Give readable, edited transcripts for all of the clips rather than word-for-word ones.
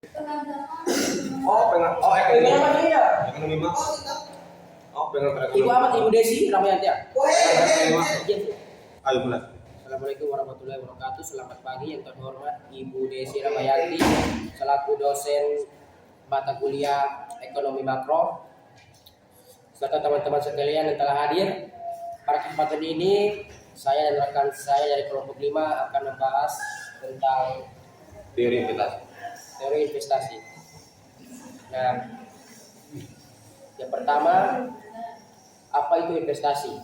Oh, pengen Pengen apa dia? ekonomi mah. Oh, pengen Ibu ekonomi. Ahmad, Ibu Desi, Ramayanti ya? Ayo mulai. Assalamualaikum warahmatullahi wabarakatuh. Selamat pagi yang terhormat Ibu Desi Ramayanti selaku dosen mata kuliah Ekonomi Makro serta teman-teman sekalian yang telah hadir. Pada kesempatan ini saya dan rekan saya dari kelompok 5 akan membahas tentang Teori investasi. teori investasi. Nah, yang pertama, apa itu investasi?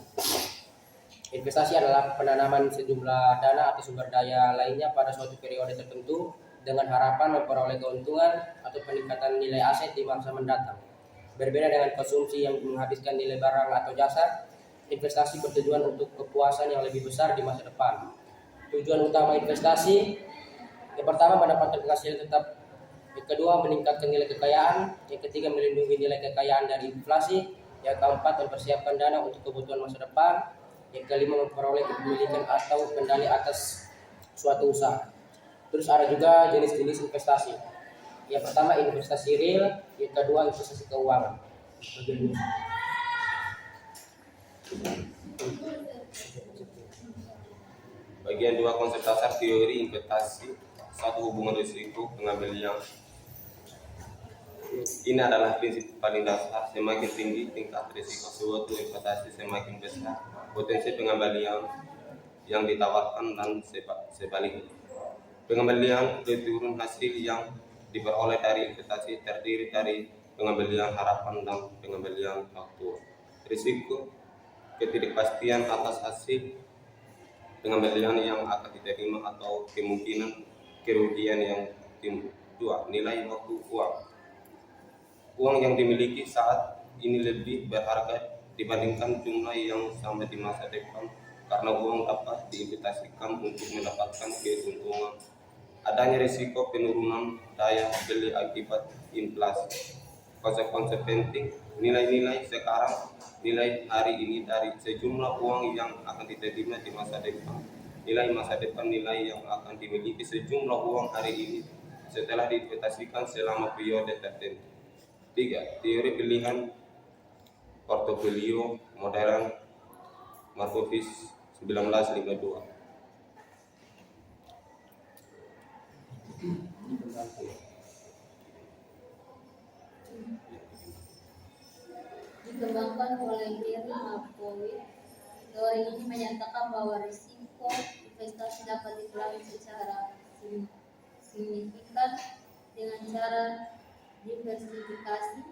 Investasi adalah penanaman sejumlah dana atau sumber daya lainnya pada suatu periode tertentu dengan harapan memperoleh keuntungan atau peningkatan nilai aset di masa mendatang. Berbeda dengan konsumsi yang menghabiskan nilai barang atau jasa, investasi bertujuan untuk kepuasan yang lebih besar di masa depan. Tujuan utama investasi, yang pertama mendapatkan penghasilan tetap, yang kedua meningkatkan nilai kekayaan, yang ketiga melindungi nilai kekayaan dari inflasi, yang keempat mempersiapkan dana untuk kebutuhan masa depan, yang kelima memperoleh kepemilikan atau kendali atas suatu usaha. Terus ada juga jenis-jenis investasi. Yang pertama investasi real, yang kedua investasi keuangan. Bagian 2 konsep dasar teori investasi. 1 hubungan risiko pengambilan. Ini adalah prinsip paling dasar. Semakin tinggi tingkat risiko suatu investasi, semakin besar potensi pengembalian yang ditawarkan dan sebaliknya. Pengembalian return hasil yang diperoleh dari investasi terdiri dari pengembalian harapan dan pengembalian faktur. Risiko, ketidakpastian atas hasil pengembalian yang akan diterima atau kemungkinan kerugian yang timbul. 2. Nilai waktu uang. Uang yang dimiliki saat ini lebih berharga dibandingkan jumlah yang sama di masa depan karena uang dapat diinvestasikan untuk mendapatkan keuntungan. Adanya risiko penurunan daya beli akibat inflasi. Konsep-konsep penting, nilai-nilai sekarang, nilai hari ini dari sejumlah uang yang akan diterima di masa depan. Nilai masa depan, nilai yang akan dimiliki sejumlah uang hari ini setelah diinvestasikan selama periode tertentu. 3. Teori pilihan portofolio modern Markowitz 1952. Dikembangkan oleh Gary Markowitz. Teori ini menyatakan bahwa risiko investasi dapat dikurangi secara signifikan dengan cara diversifikasi,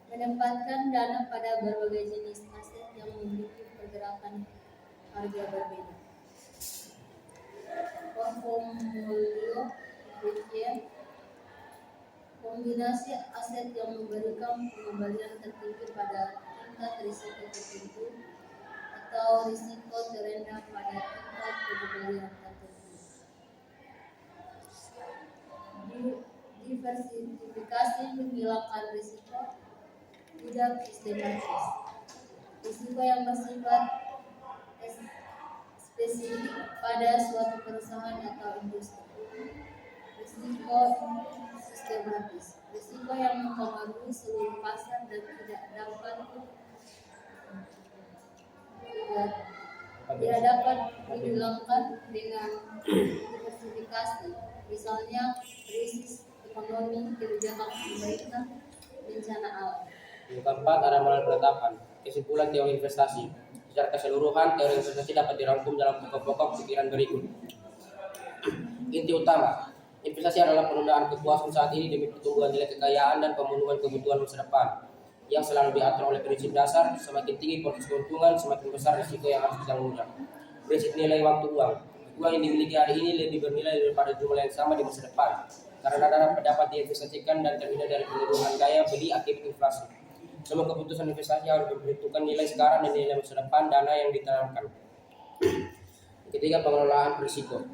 menempatkan dana pada berbagai jenis aset yang memiliki pergerakan harga berbeda. Portfolio efisien, kombinasi aset yang memberikan pengembalian tertinggi pada tingkat risiko tertentu atau risiko terendah pada tingkat pengembalian tertentu. Diversifikasi menghilangkan risiko tidak sistematis. Risiko yang bersifat spesifik pada suatu perusahaan atau industri. Risiko sistematis, risiko yang mempengaruhi seluruh pasar dan tidak dapat dihilangkan dengan diversifikasi, misalnya krisis ekonomi, kebijakan pemerintah, bencana alam. Yang keempat ada modal penetapan. Kesimpulan teori investasi. Secara keseluruhan, teori investasi dapat dirangkum dalam pokok-pokok pikiran berikut. Inti utama, investasi adalah penundaan kepuasan saat ini demi pertumbuhan nilai kekayaan dan pemenuhan kebutuhan masa depan yang selalu diatur oleh prinsip dasar, semakin tinggi potensi keuntungan, semakin besar risiko yang harus ditanggung. Prinsip nilai waktu uang. Uang yang dimiliki hari ini lebih bernilai daripada jumlah yang sama di masa depan karena dana dapat diinvestasikan dan terhindar dari penurunan daya beli akibat inflasi. Semua keputusan investasi harus memperhitungkan nilai sekarang dan nilai masa depan dana yang ditanamkan. Ketiga, pengelolaan risiko.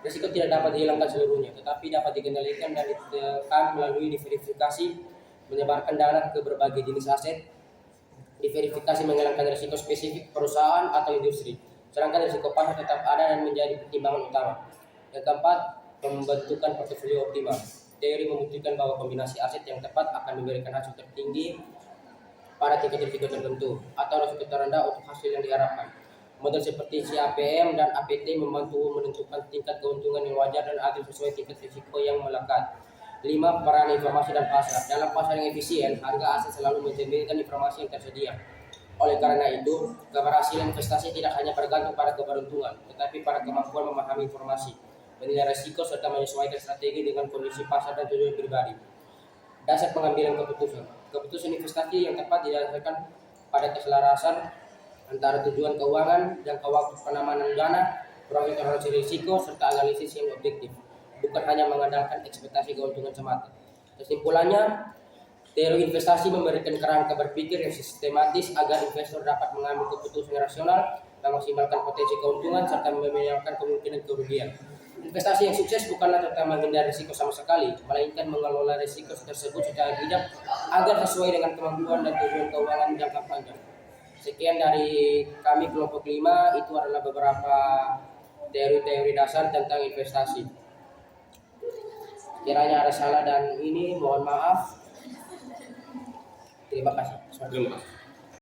Risiko tidak dapat dihilangkan seluruhnya, tetapi dapat dikendalikan dan ditekan melalui diverifikasi, menyebarkan dana ke berbagai jenis aset. Diverifikasi menghilangkan risiko spesifik perusahaan atau industri, sedangkan risiko pasar tetap ada dan menjadi pertimbangan utama. Yang keempat, pembentukan portofolio optimal. teori membuktikan bahwa kombinasi aset yang tepat akan memberikan hasil tertinggi pada tingkat risiko tertentu atau risiko terendah untuk hasil yang diharapkan. Model seperti CAPM dan APT membantu menentukan tingkat keuntungan yang wajar dan adil sesuai tingkat risiko yang melekat. 5. Peran informasi dan pasar. Dalam pasar yang efisien, harga aset selalu mencerminkan informasi yang tersedia. Oleh karena itu, keberhasilan investasi tidak hanya bergantung pada keberuntungan, tetapi pada kemampuan memahami informasi, menilai risiko, serta menyesuaikan strategi dengan kondisi pasar dan tujuan pribadi. Dasar pengambilan keputusan. Keputusan investasi yang tepat didasarkan pada keselarasan antara tujuan keuangan, jangka waktu penamanan dana, profil toleransi risiko, serta analisis yang objektif, bukan hanya mengandalkan ekspektasi keuntungan semata. Kesimpulannya, teori investasi memberikan kerangka berpikir yang sistematis agar investor dapat mengambil keputusan rasional, memaksimalkan potensi keuntungan, serta meminimalkan kemungkinan kerugian. Investasi yang sukses bukanlah tentang menghindari risiko sama sekali, melainkan mengelola risiko tersebut secara bijak agar sesuai dengan kemampuan dan tujuan keuangan jangka panjang. Sekian dari kami kelompok 5, itu adalah beberapa teori-teori dasar tentang investasi. Kiranya ada salah dan ini mohon maaf. Terima kasih. Terima kasih.